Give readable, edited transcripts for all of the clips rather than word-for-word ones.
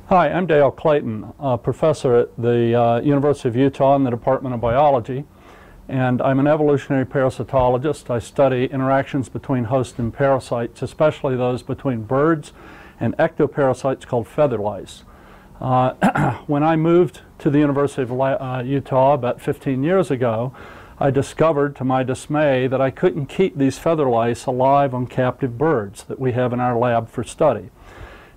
Hi, I'm Dale Clayton, a professor at the University of Utah in the Department of Biology, and I'm an evolutionary parasitologist. I study interactions between host and parasites, especially those between birds and ectoparasites called feather lice. When I moved to the University of Utah about 15 years ago, I discovered to my dismay that I couldn't keep these feather lice alive on captive birds that we have in our lab for study.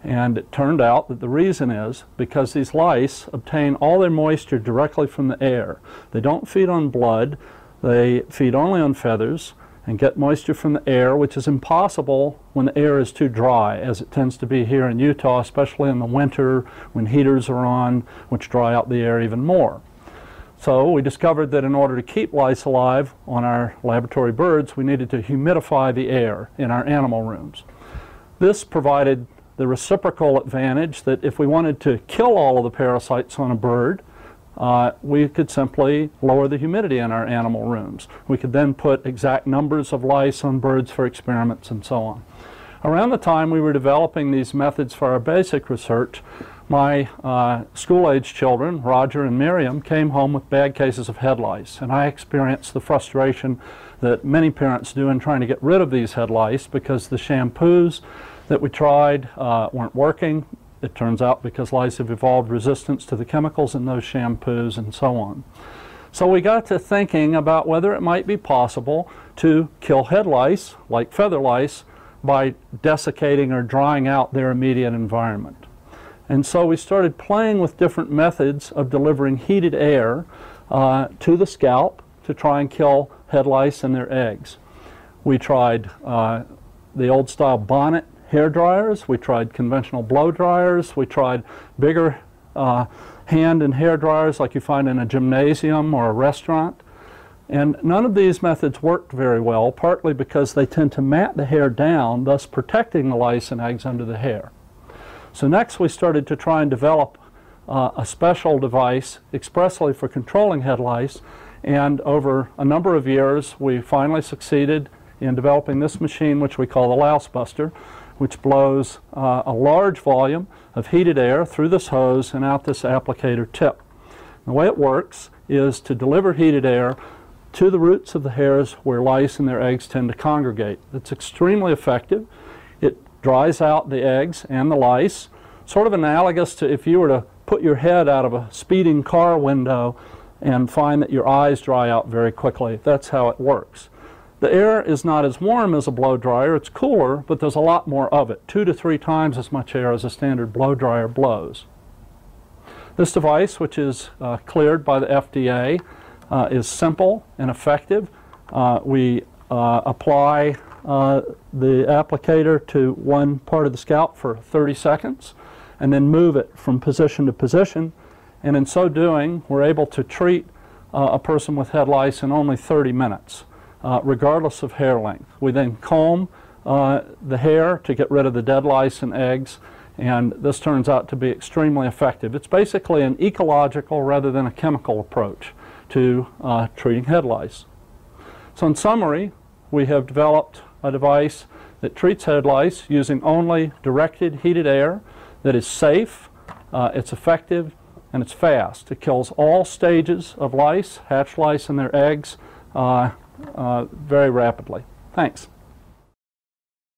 And it turned out that the reason is because these lice obtain all their moisture directly from the air. They don't feed on blood, they feed only on feathers and get moisture from the air, which is impossible when the air is too dry, as it tends to be here in Utah, especially in the winter when heaters are on, which dry out the air even more. So we discovered that in order to keep lice alive on our laboratory birds, we needed to humidify the air in our animal rooms. This provided the reciprocal advantage that if we wanted to kill all of the parasites on a bird, we could simply lower the humidity in our animal rooms. We could then put exact numbers of lice on birds for experiments and so on. Around the time we were developing these methods for our basic research, my school-age children, Roger and Miriam, came home with bad cases of head lice, and I experienced the frustration that many parents do in trying to get rid of these head lice because the shampoos that we tried weren't working. It turns out because lice have evolved resistance to the chemicals in those shampoos and so on. So we got to thinking about whether it might be possible to kill head lice, like feather lice, by desiccating or drying out their immediate environment. And so we started playing with different methods of delivering heated air to the scalp to try and kill head lice and their eggs. We tried the old style bonnet hair dryers, we tried conventional blow dryers, we tried bigger hand and hair dryers like you find in a gymnasium or a restaurant. And none of these methods worked very well, partly because they tend to mat the hair down, thus protecting the lice and eggs under the hair. So next we started to try and develop a special device expressly for controlling head lice, and over a number of years we finally succeeded in developing this machine, which we call the LouseBuster, which blows a large volume of heated air through this hose and out this applicator tip. The way it works is to deliver heated air to the roots of the hairs where lice and their eggs tend to congregate. It's extremely effective. It dries out the eggs and the lice, sort of analogous to if you were to put your head out of a speeding car window and find that your eyes dry out very quickly. That's how it works. The air is not as warm as a blow dryer, it's cooler, but there's a lot more of it, 2 to 3 times as much air as a standard blow dryer blows. This device, which is cleared by the FDA, is simple and effective. We apply the applicator to one part of the scalp for 30 seconds and then move it from position to position, and in so doing we're able to treat a person with head lice in only 30 minutes. Regardless of hair length. We then comb the hair to get rid of the dead lice and eggs, and this turns out to be extremely effective. It's basically an ecological rather than a chemical approach to treating head lice. So in summary, we have developed a device that treats head lice using only directed heated air that is safe, it's effective, and it's fast. It kills all stages of lice, hatch lice and their eggs, very rapidly. Thanks.